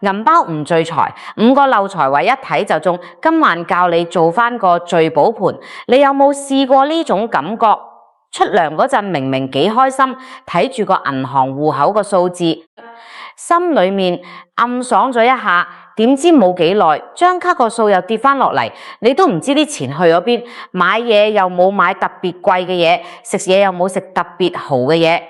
銀包唔聚財，5個漏財位一睇就中。今晚教你做翻個聚寶盤，你有冇試過呢種感覺？出糧嗰陣明明幾開心，睇住個銀行戶口個數字，心裏面暗爽咗一下，點知冇幾耐，張卡個數又跌翻落嚟，你都唔知啲錢去咗邊，買嘢又冇買特別貴嘅嘢，食嘢又冇食特別豪嘅嘢。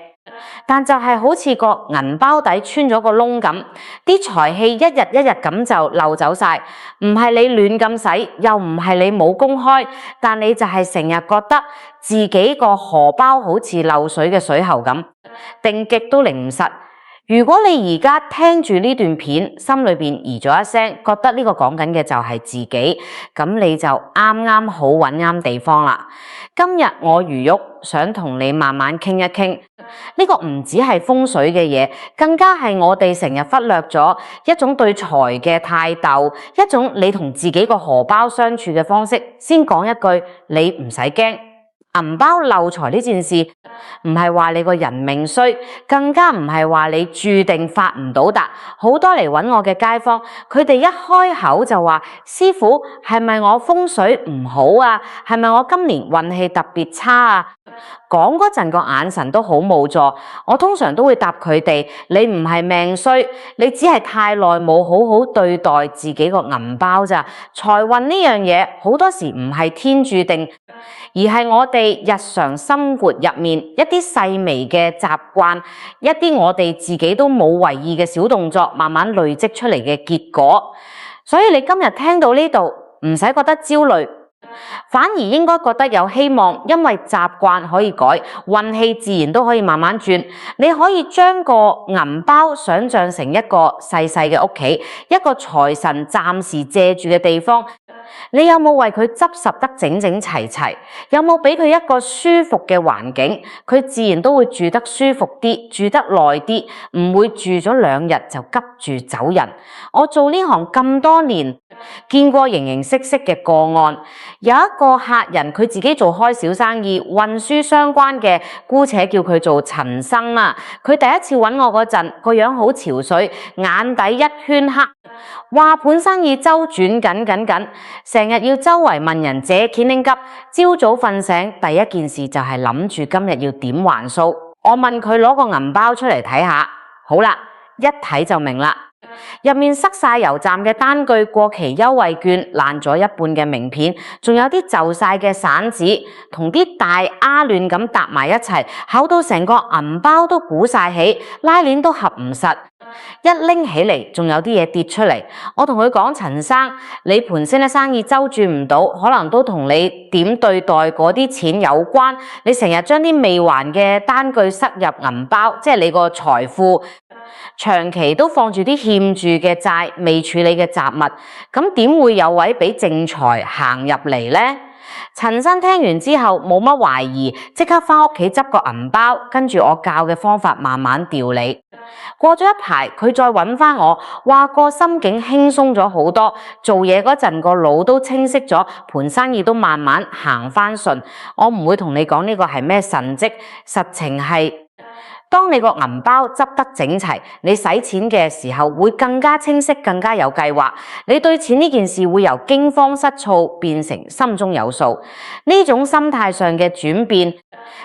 但就係好似個銀包底穿咗個窿咁，啲財氣一日一日咁就漏走晒。唔係你亂咁使，又唔係你冇公開，但你就係成日覺得自己個荷包好似漏水嘅水喉咁，定極都擰唔實。如果你而家聽住呢段片，心裏邊咦咗一聲，覺得呢個講緊嘅就係自己，咁你就啱啱好揾啱地方啦。今日我如玉想同你慢慢傾一傾，呢個唔只係風水嘅嘢，更加係我哋成日忽略咗一種對財嘅態度，一種你同自己個荷包相處嘅方式。先講一句，你唔使驚。銀包漏財呢件事唔係話你個人命衰，更加唔係話你注定發唔到達。好多嚟揾我嘅街坊，佢哋一開口就話：師傅，係咪我風水唔好啊？係咪我今年運氣特別差啊？講嗰陣個眼神都好無助，我通常都會答佢哋：你唔係命衰，你只係太耐冇好好對待自己個銀包咋。財運呢樣嘢好多時唔係天注定，而係我哋日常生活入面一啲細微嘅習慣，一啲我哋自己都冇為意嘅小動作，慢慢累積出嚟嘅結果。所以你今日聽到呢度，唔使覺得焦慮，反而應該覺得有希望，因為習慣可以改，運氣自然都可以慢慢轉。你可以將個銀包想象成一個細細嘅屋企，一個財神暫時借住嘅地方。你有冇為佢執拾得整整齊齊？有冇俾佢一個舒服嘅環境？佢自然都會住得舒服啲，住得耐啲，唔會住咗2日就急住走人。我做呢行咁多年，見過形形色色嘅個案。有一個客人，佢自己做開小生意，運輸相關嘅，姑且叫佢做陳生啦。佢第一次揾我嗰陣，個樣好憔悴，眼底一圈黑，話盤生意周轉緊，成日要周圍問人借錢拎急。朝早瞓醒，第一件事就係諗住今日要點還數。我問佢攞個銀包出嚟睇下，好啦，一睇就明啦。入面塞晒油站嘅單據、過期優惠券、爛咗一半嘅名片，仲有啲皺晒嘅散紙，同啲大鴉亂咁搭埋一齊，厚到成個銀包都鼓晒起，拉鏈都合唔實。一拎起嚟，仲有啲嘢跌出嚟。我同佢講：陳生，你盤先嘅生意周轉唔到，可能都同你點對待嗰啲錢有關。你成日將啲未還嘅單據塞入銀包，即係你個財富。長期都放住啲欠住嘅債，未處理嘅雜物，咁點會有位俾正財行入嚟呢？陳生聽完之後冇乜懷疑，即刻返屋企執個銀包，跟住我教嘅方法慢慢調理。過咗一排，佢再揾返我，話個心境輕鬆咗好多，做嘢嗰陣個腦都清晰咗，盤生意都慢慢行返順。我唔會同你講呢個係咩神蹟，實情係，當你個銀包執得整齊，你使錢嘅時候會更加清晰，更加有計劃。你對錢呢件事會由驚慌失措變成心中有數。呢種心態上嘅轉變，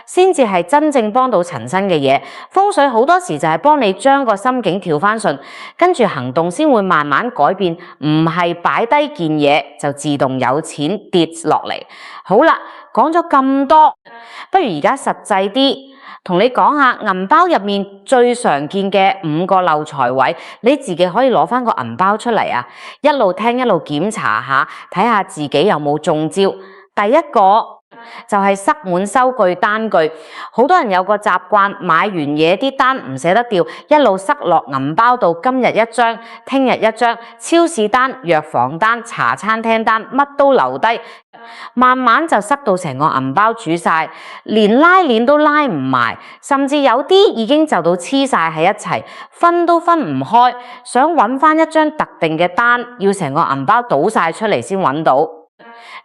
先至係真正幫到陳生嘅嘢。風水好多時就係幫你將個心境調返順，跟住行動先會慢慢改變，唔係擺低件嘢就自動有錢跌落嚟。好啦，講咗咁多，不如而家實際啲。同你講下銀包入面最常見嘅5個漏財位，你自己可以攞返個銀包出嚟啊，一路聽一路檢查下，睇下自己有冇中招。第一個就係塞滿收據單據，好多人有個習慣，買完嘢啲單唔捨得掉，一路塞落銀包度，今日一張，聽日一張，超市單、藥房單、茶餐廳單，乜都留低。慢慢就塞到成個銀包煮晒，連拉鏈都拉唔埋，甚至有啲已經就到黐晒喺一齊，分都分唔開。想揾翻一張特定嘅單，要成個銀包倒晒出嚟先揾到。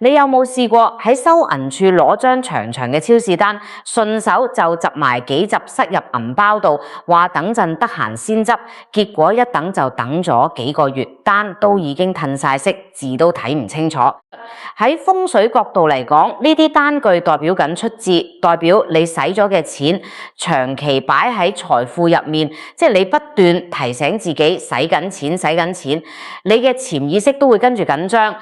你有冇試過喺收銀處攞張長長嘅超市單，順手就執埋幾執塞入銀包度，話等陣得閒先執，結果一等就等咗幾個月，單都已經褪晒色，字都睇唔清楚。喺風水角度嚟講，呢啲單據代表緊出節，代表你使咗嘅錢長期擺喺財庫入面，即係你不斷提醒自己使緊錢，使緊錢，你嘅潛意識都會跟住緊張，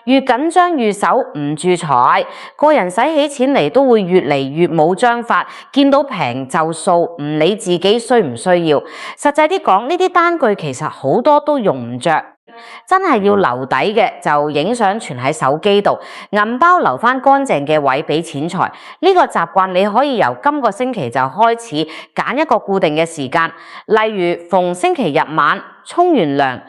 越緊張越守唔住財，個人使起錢嚟都會越嚟越冇章法，見到平就掃，唔理自己需唔需要。實際啲講，呢啲單據其實好多都用唔着。真係要留底嘅就影相存喺手機度，銀包留翻乾淨嘅位俾錢財。呢個習慣你可以由今個星期就開始揀一個固定嘅時間，例如逢星期日晚沖完涼，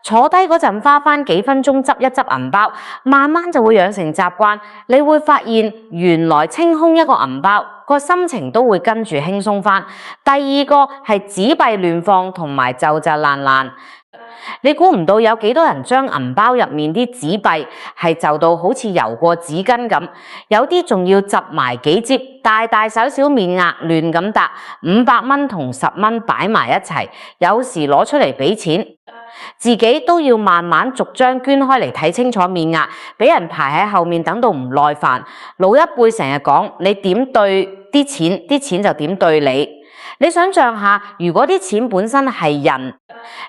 坐低嗰陣花翻幾分鐘執一執銀包，慢慢就會養成習慣。你會發現原來清空一個銀包，個心情都會跟住輕鬆翻。第二個係紙幣亂放同埋就爛爛。你估唔到有幾多人將銀包入面啲紙幣係就到好似油過紙巾咁，有啲仲要執埋幾摺，大大小小面額亂咁搭，500蚊同10蚊擺埋一齊，有時攞出嚟俾錢，自己都要慢慢逐張捐開嚟睇清楚面額，俾人排喺後面等到唔耐煩。老一輩成日講，你點對啲錢，啲錢就點對你。你想象下，如果啲錢本身係人，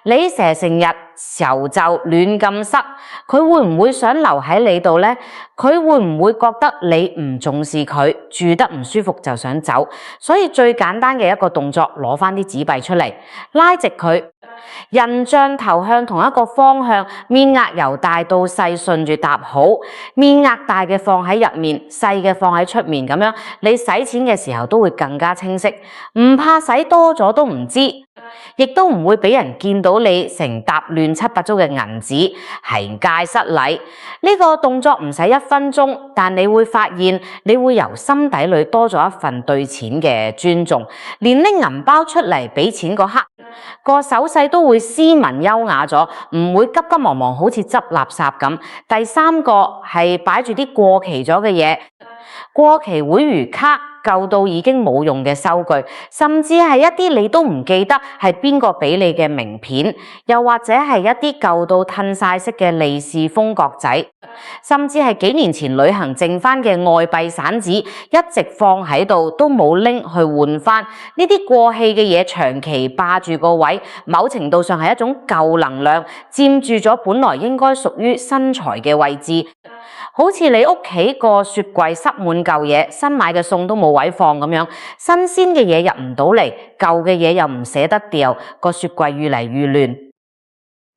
你成日睄就亂咁塞，佢會唔會想留喺你度呢？佢會唔會覺得你唔重視佢，住得唔舒服就想走？所以最簡單嘅一個動作，攞翻啲紙幣出嚟，拉直佢，人像頭向同一個方向，面額由大到細順住搭好，面額大嘅放喺入面，細嘅放喺出面，咁樣你使錢嘅時候都會更加清晰，唔怕使多咗都唔知，亦都唔會俾人見到你成沓亂七八糟嘅銀紙，行街失禮。呢個動作唔使1分鐘，但你會發現你會由心底裏多咗一份對錢嘅尊重，連拎銀包出嚟俾錢嗰刻，個手勢都會斯文優雅咗，唔會急急忙忙好似執垃圾咁。第三個係擺住啲過期咗嘅嘢，過期會員卡，舊到已經冇用嘅收據，甚至係一啲你都唔記得係邊個俾你嘅名片，又或者係一啲舊到褪晒色嘅利是封角仔，甚至係幾年前旅行剩翻嘅外幣散紙，一直放喺度都冇拎去換翻。呢啲過氣嘅嘢長期霸住個位，某程度上係一種舊能量，佔住咗本來應該屬於新財嘅位置。好似你屋企個雪櫃塞滿舊嘢，新買嘅餸都冇位放咁樣，新鮮嘅嘢入唔到嚟，舊嘅嘢又唔捨得掉，個雪櫃越嚟越亂。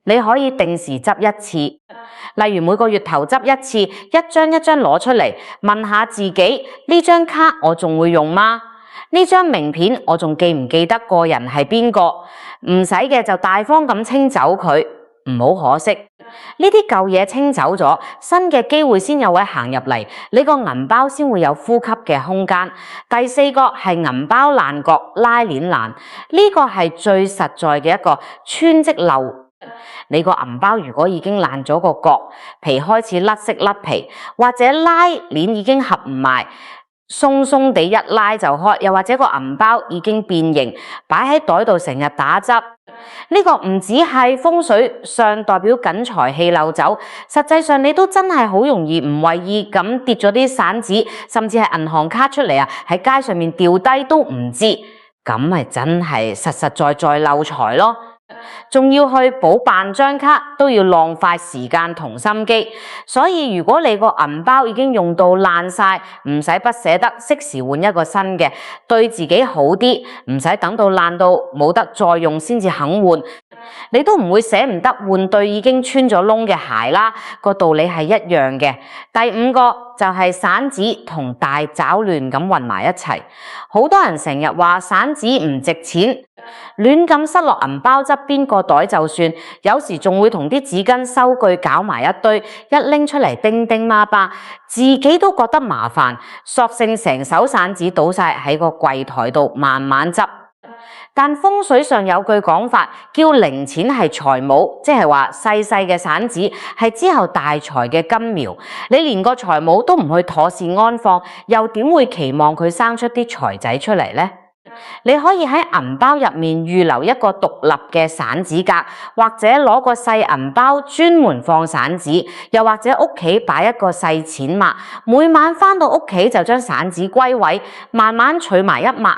你可以定時執一次，例如每個月頭執一次，一張一張攞出嚟，問下自己，呢張卡我仲會用嗎？呢張名片我仲記唔記得個人係邊個？唔使嘅就大方咁清走佢，唔好可惜。呢啲舊嘢清走咗，新嘅機會先有位行入嚟，你個銀包先會有呼吸嘅空間。第四個係銀包爛角拉鏈爛，呢個係最實在嘅一個穿積漏。你個銀包如果已經爛咗個角，皮開始甩色甩皮，或者拉鏈已經合唔埋，鬆鬆地一拉就開，又或者個銀包已經變形，擺喺袋度成日打汁。呢個唔止係風水上代表緊財氣漏走，實際上你都真係好容易唔為意咁跌咗啲散紙，甚至係銀行卡出嚟啊，喺街上面掉低都唔知，咁咪真係實實在在漏財咯。仲要去補辦張卡都要浪費時間同心機，所以如果你個銀包已經用到爛晒，唔使不捨得適時換一個新嘅，對自己好啲，唔使等到爛到冇得再用先至肯換，你都唔會捨唔得換對已經穿咗窿嘅鞋啦，個道理係一樣嘅。第五個就係散紙同大找亂咁混埋一齊，好多人成日話散紙唔值錢，亂咁塞落銀包側邊個袋就算，有時仲會同啲紙巾收據搞埋一堆，一拎出嚟叮叮媽巴，自己都覺得麻煩，索性成手散紙倒晒喺個櫃台度慢慢執。但風水上有句講法，叫零錢係財母，即係話細細嘅散紙係之後大財嘅根苗。你連個財母都唔去妥善安放，又點會期望佢生出啲財仔出嚟呢？你可以喺銀包入面預留一個獨立嘅散紙格，或者攞個細銀包專門放散紙，又或者屋企擺一個細錢箧，每晚返到屋企就將散紙歸位，慢慢取埋一箧。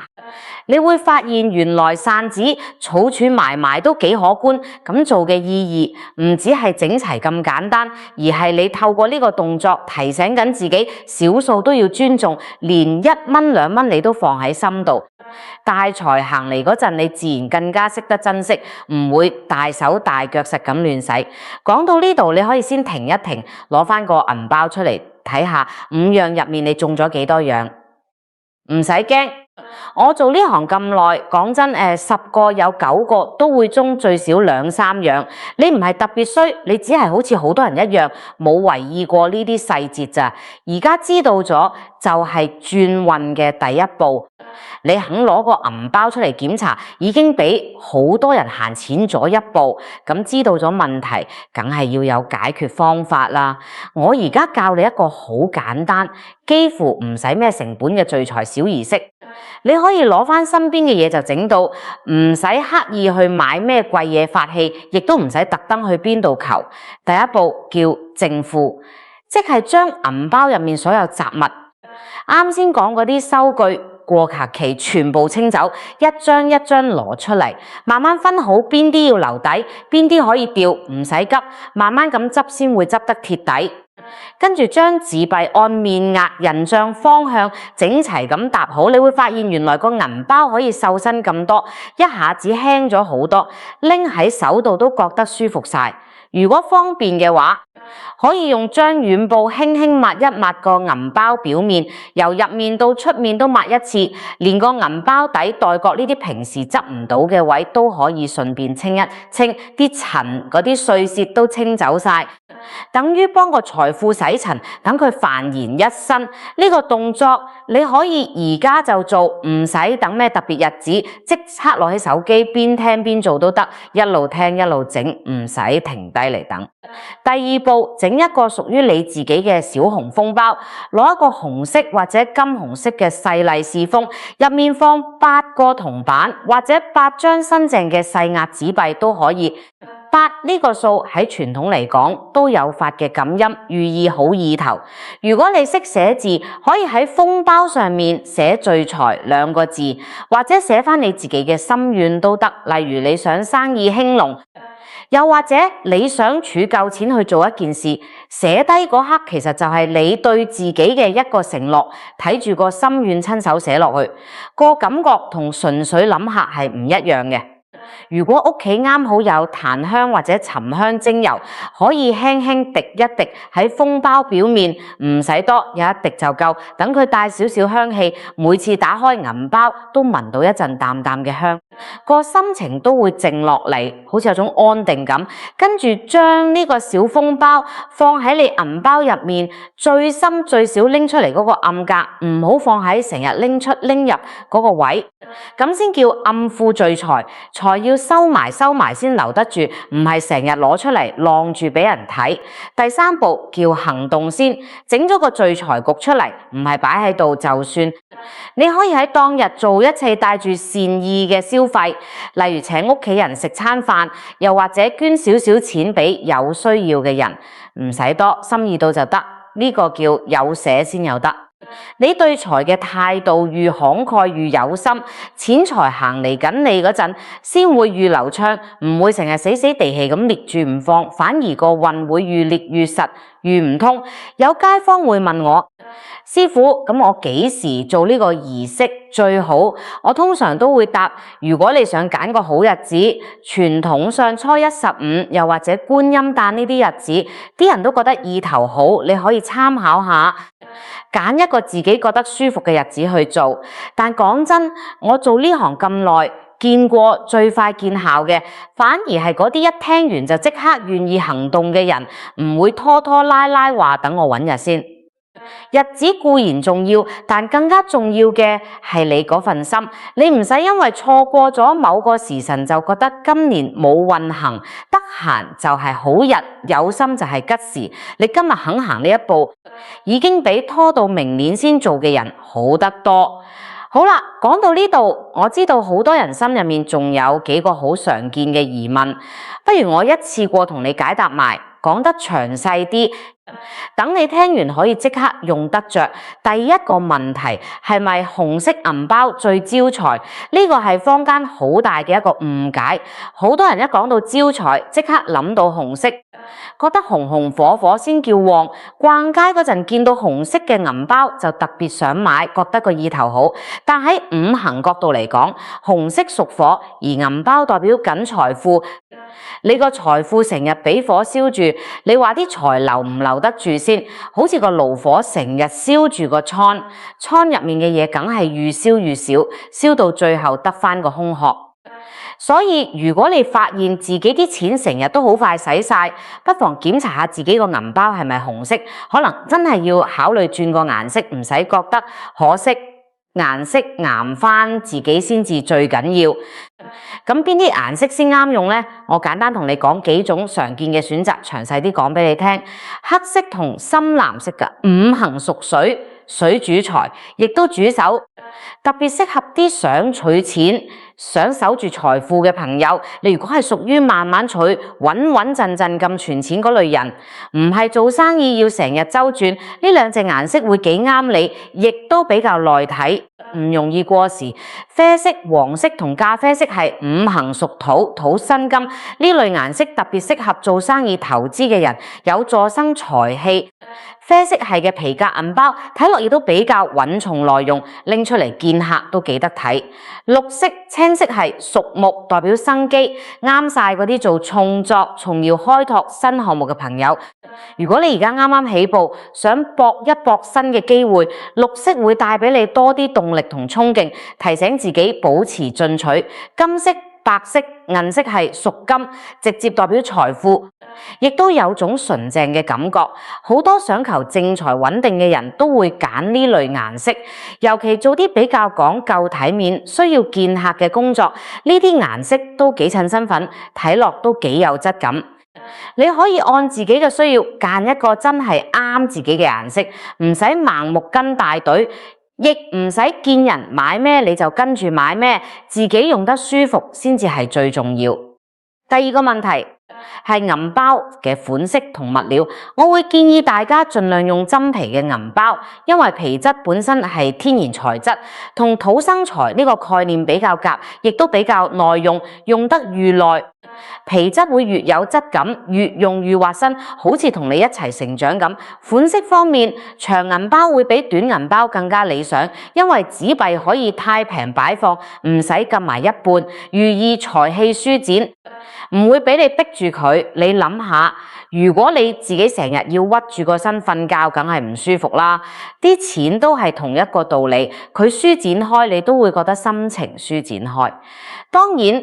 你會發現原來散紙儲儲埋埋都幾可觀，咁做嘅意義唔只係整齊咁簡單，而係你透過呢個動作提醒緊自己，小數都要尊重，連1蚊2蚊你都放喺心度。大財行嚟嗰陣，你自然更加識得珍惜，唔會大手大腳實咁亂使。講到呢度，你可以先停一停，攞返個銀包出嚟睇下5樣入面你中咗幾多樣，唔使驚。我做呢行咁耐，講真，10個有9個都會中最少2、3樣。你唔係特別衰，你只係好似好多人一樣冇留意過呢啲細節咋。而家知道咗就係轉運嘅第一步。你肯攞個銀包出嚟檢查，已經比好多人行前咗一步。咁知道咗問題，梗係要有解決方法啦。我而家教你一個好簡單，幾乎唔使咩成本嘅聚財小儀式。你可以攞返身邊嘅嘢就整到，唔使刻意去買咩貴嘢法器，亦都唔使特登去邊度求。第一步叫淨庫，即係將銀包入面所有雜物，啱先講嗰啲收據、過客期全部清走，一張一張攞出嚟，慢慢分好邊啲要留底，邊啲可以掉，唔使急，慢慢咁執先會執得貼底。跟住將紙幣按面額、人像方向整齊咁搭好，你會發現原來個銀包可以瘦身咁多，一下子輕咗好多，拎喺手度都覺得舒服晒。如果方便嘅話，可以用張軟布輕輕抹一抹個銀包表面，由入面到出面都抹一次，連個銀包底袋角呢啲平時執唔到嘅位都可以順便清一清，啲塵嗰啲碎屑都清走晒，等於幫個財庫洗塵，等佢煥然一新。呢個動作你可以而家就做，唔使等咩特別日子，即刻攞起手機邊聽邊做都得，一路聽一路整，唔使停低嚟等。第二步，整一個屬於你自己嘅小紅封包，攞一個紅色或者金紅色嘅細利是封，入面放8個銅板或者8張新淨嘅細額紙幣都可以。8呢個數喺傳統嚟講都有發嘅感音，寓意好意頭。如果你識寫字，可以喺封包上面寫聚財2個字，或者寫返你自己嘅心願都得，例如你想生意興隆，又或者你想儲夠錢去做一件事，寫低嗰刻其實就係你對自己嘅一個承諾，睇住個心願親手寫落去，個感覺同純粹諗下係唔一樣嘅。如果屋企啱好有檀香或者沉香精油，可以輕輕滴一滴喺封包表面，唔使多，有一滴就夠，等佢帶少少香氣，每次打開銀包都聞到一陣淡淡嘅香，個心情都會靜落嚟，好似有種安定感。跟住將呢個小封包放喺你銀包入面，最深最少拎出嚟嗰個暗格，唔好放喺成日拎出拎入嗰個位，咁先叫暗庫聚財。財要收埋先留得住，唔係成日攞出嚟晾住俾人睇。第三步叫行動先，整咗個聚財局出嚟，唔係擺喺度就算。你可以喺當日做一次帶住善意嘅消費，例如請屋企人食餐飯，又或者捐少少錢俾有需要嘅人，唔使多，心意到就得。呢個叫有捨先有得。你對財嘅態度愈慷慨愈有心，錢財行嚟緊你嗰陣，先會愈流暢，唔會成日死死地氣咁捏住唔放，反而個運會愈捏愈實愈唔通。有街坊會問我：師傅，咁我幾時做呢個儀式最好？我通常都會答：如果你想揀個好日子，傳統上初一、15，又或者觀音誕呢啲日子，啲人都覺得意頭好，你可以參考下。揀一個自己覺得舒服嘅日子去做，但講真，我做呢行咁耐，見過最快見效嘅，反而係嗰啲一聽完就即刻願意行動嘅人，唔會拖拖拉拉話等我揾日先。日子固然重要，但更加重要嘅係你嗰份心。你唔使因為錯過咗某個時辰就覺得今年冇運行，得閒就係好日，有心就係吉時。你今日肯行呢一步，已經比拖到明年先做嘅人好得多。好啦，講到呢度，我知道好多人心入面仲有幾個好常見嘅疑問，不如我一次過同你解答埋，講得詳細啲，等你聽完可以即刻用得着。第一個問題係咪紅色銀包最招財？呢個係坊間好大嘅一個誤解，好多人一講到招財，即刻諗到紅色，覺得紅紅火火先叫旺，逛街嗰陣見到紅色嘅銀包就特別想買，覺得個意頭好。但喺五行角度嚟講，紅色屬火，而銀包代表緊財富。你個財富成日俾火燒住，你話啲財留唔留得住先？好似個爐火成日燒住個倉，倉入面嘅嘢梗係越燒越少，燒到最後得返個空殼。所以如果你發現自己啲錢成日都好快使晒，不妨檢查下自己個銀包係咪紅色，可能真係要考慮轉個顏色，唔使覺得可惜。顏色啱返自己先至最緊要。咁邊啲顏色先啱用呢？我簡單同你講幾種常見嘅選擇，詳細啲講俾你聽。黑色同深藍色嘅，五行屬水，水主財，亦都主手，特別適合啲想取錢、想守住財富嘅朋友。你如果係屬於慢慢取、穩穩陣陣咁存錢嗰類人，唔係做生意要成日周轉，呢兩隻顏色會幾啱你，亦都比較耐睇，唔容易過時。啡色、黃色同咖啡色係五行屬土，土生金，呢類顏色特別適合做生意投資嘅人，有助生財氣。啡色係嘅皮革銀包，睇落亦都比較穩重耐用，拎出嚟見客都幾得睇。綠色、青色係屬木，代表生機，啱晒嗰啲做創作、從要開拓新項目嘅朋友。如果你而家啱啱起步，想搏一搏新嘅機會，綠色會帶俾你多啲動力同衝勁，提醒自己保持進取。金色、白色、銀色係屬金，直接代表財富，亦都有種純正嘅感覺。好多想求正財穩定嘅人都會揀呢類顏色，尤其做啲比較講究體面、需要見客嘅工作，呢啲顏色都幾襯身份，睇落都幾有質感。你可以按自己嘅需要揀一個真係啱自己嘅顏色，唔使盲目跟大隊，亦唔使見人買咩你就跟住買咩，自己用得舒服先至係最重要。第二個問題係銀包嘅款式同物料，我會建議大家盡量用真皮嘅銀包，因為皮質本身係天然材質，同土生財呢個概念比較夾，亦都比較耐用，用得愈耐，皮質會越有質感，越用越滑身，好似同你一齊成長咁。款式方面，長銀包會比短銀包更加理想，因為紙幣可以太平擺放，唔使撳埋一半，寓意財氣舒展，唔會俾你逼住佢。你諗下，如果你自己成日要屈住個身瞓覺，梗係唔舒服啦。啲錢都係同一個道理，佢舒展開，你都會覺得心情舒展開。當然，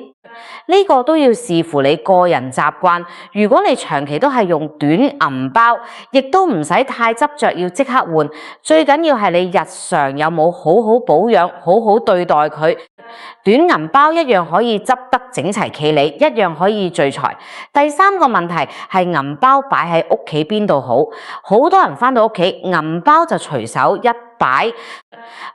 呢個都要視乎你個人習慣。如果你長期都係用短銀包，亦都唔使太執着要即刻換。最緊要係你日常有冇好好保養，好好對待佢。短銀包一樣可以執得整齊企理，一樣可以聚財。第三個問題係銀包擺喺屋企邊度好？好多人返到屋企，銀包就隨手一擺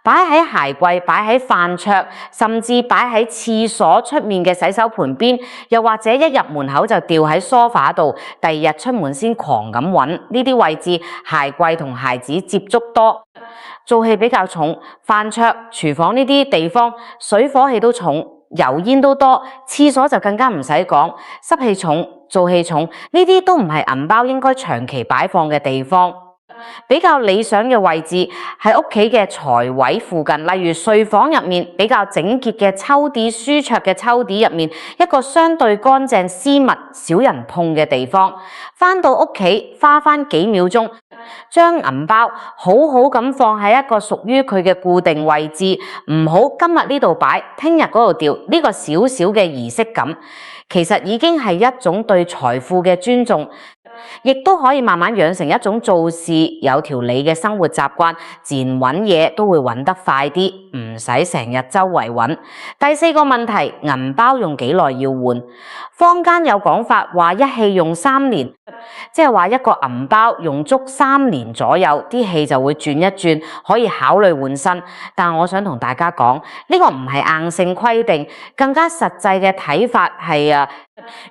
喺鞋櫃，擺喺飯桌，甚至擺喺廁所出面嘅洗手盆邊，又或者一入門口就掉喺梳化度，第二日出門先狂咁揾。呢啲位置鞋櫃同鞋子接觸多，燥氣比較重，飯桌、廚房呢啲地方水火氣都重，油煙都多，廁所就更加唔使講，濕氣重、燥氣重，呢啲都唔係銀包應該長期擺放嘅地方。比較理想嘅位置喺屋企嘅財位附近，例如睡房入面比較整潔嘅抽屉、書桌嘅抽屉入面，一個相對乾淨、私密、少人碰嘅地方。返到屋企花返幾秒鐘，將銀包好好咁放喺一個屬於佢嘅固定位置，唔好今日呢度擺，聽日嗰度掉。呢個小小嘅儀式感，其實已經係一種對財富嘅尊重。亦都可以慢慢養成一種做事有條理嘅生活習慣，自然揾嘢都會揾得快啲，唔使成日周圍揾。第四個問題，銀包用幾耐要換？坊間有講法話一氣用3年，即係話一個銀包用足3年左右，啲氣就會轉一轉，可以考慮換新。但我想同大家講，呢個唔係硬性規定，更加實際嘅睇法係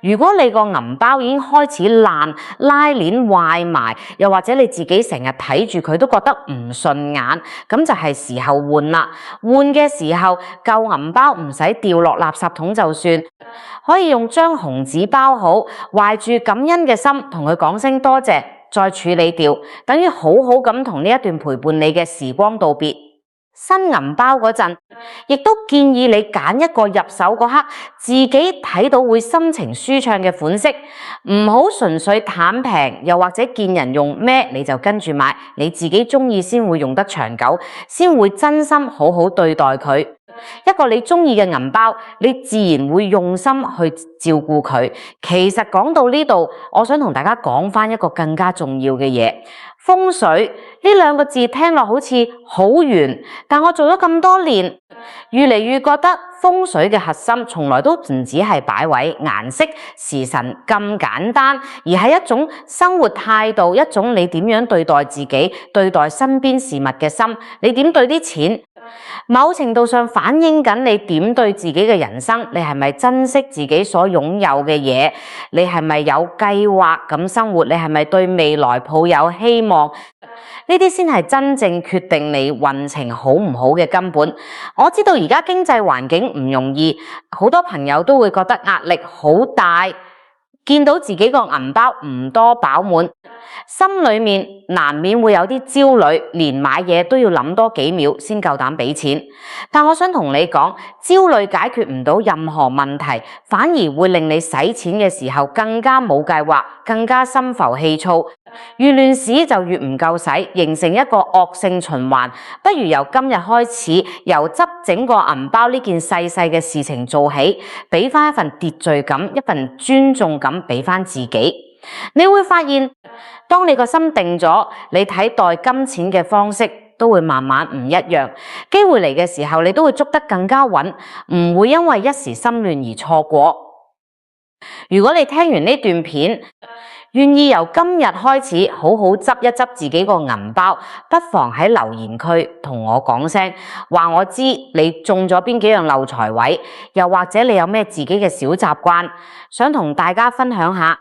如果你個銀包已經開始爛，拉鏈壞埋，又或者你自己成日睇住佢都覺得唔順眼，咁就係時候換啦。換嘅時候，舊銀包唔使掉落垃圾桶就算，可以用張紅紙包好，懷住感恩嘅心同佢講聲多謝，再處理掉，等於好好咁同呢一段陪伴你嘅時光道別。新銀包嗰陣，亦都建議你揀一個入手嗰刻自己睇到會心情舒暢嘅款式，唔好純粹貪平，又或者見人用咩你就跟住買，你自己中意先會用得長久，先會真心好好對待佢。一個你中意嘅銀包，你自然會用心去照顧佢。其實講到呢度，我想同大家講翻一個更加重要嘅嘢。風水呢兩個字聽落好似好玄，但我做咗咁多年，越嚟越覺得風水嘅核心從來都唔只係擺位、顏色、時辰咁簡單，而係一種生活態度，一種你點樣對待自己、對待身邊事物嘅心，你點對啲錢，某程度上反映緊你點對自己嘅人生，你係咪珍惜自己所擁有嘅嘢，你係咪有計劃咁生活，你係咪對未來抱有希望，呢啲先係真正決定你運程好唔好嘅根本。我知道而家經濟環境唔容易，好多朋友都會覺得壓力好大，見到自己個銀包唔多飽滿，心裏面難免會有啲焦慮，連買嘢都要諗多幾秒先夠膽俾錢。但我想同你講，焦慮解決唔到任何問題，反而會令你使錢嘅時候更加冇計劃，更加心浮氣躁。越亂使就越唔夠使，形成一個惡性循環。不如由今日開始，由執整個銀包呢件細細嘅事情做起，俾翻一份秩序感，一份尊重感俾翻自己。你會發現，當你個心定咗，你睇待金錢嘅方式都會慢慢唔一樣。機會嚟嘅時候，你都會捉得更加穩，唔會因為一時心亂而錯過。如果你聽完呢段片，願意由今日開始好好執一執自己個銀包，不妨喺留言區同我講聲，話我知你中咗邊幾樣漏財位，又或者你有咩自己嘅小習慣，想同大家分享下，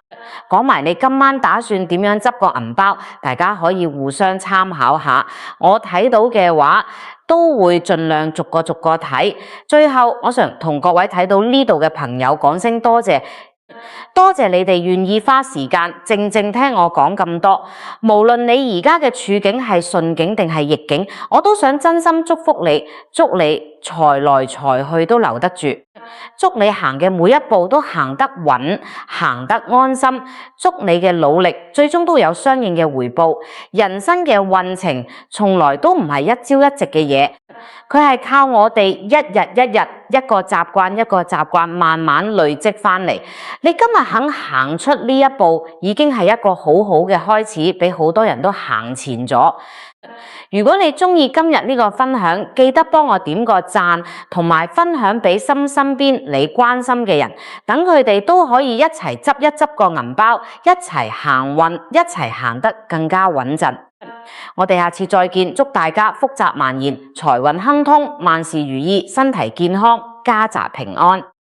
講埋你今晚打算點樣執個銀包，大家可以互相參考下。我睇到嘅話，都會盡量逐個睇。最後，我想同各位睇到呢度嘅朋友講聲多謝。多謝你哋願意花時間靜靜聽我講咁多，無論你而家嘅處境係順境定係逆境，我都想真心祝福你，祝你財來財去都留得住，祝你行嘅每一步都行得穩，行得安心，祝你嘅努力最終都有相應嘅回報。人生嘅運程從來都唔係一朝一夕嘅嘢，佢係靠我哋一日一日，一個習慣一個習慣慢慢累積翻嚟。你今日肯行出呢一步，已經係一個好好嘅開始，俾好多人都行前咗。如果你中意今日呢個分享，記得幫我點個讚，同埋分享俾身邊你關心嘅人，等佢哋都可以一齊執一執個銀包，一齊行運，一齊行得更加穩陣。我哋下次再見，祝大家福澤萬延，財運亨通，萬事如意，身體健康，家宅平安。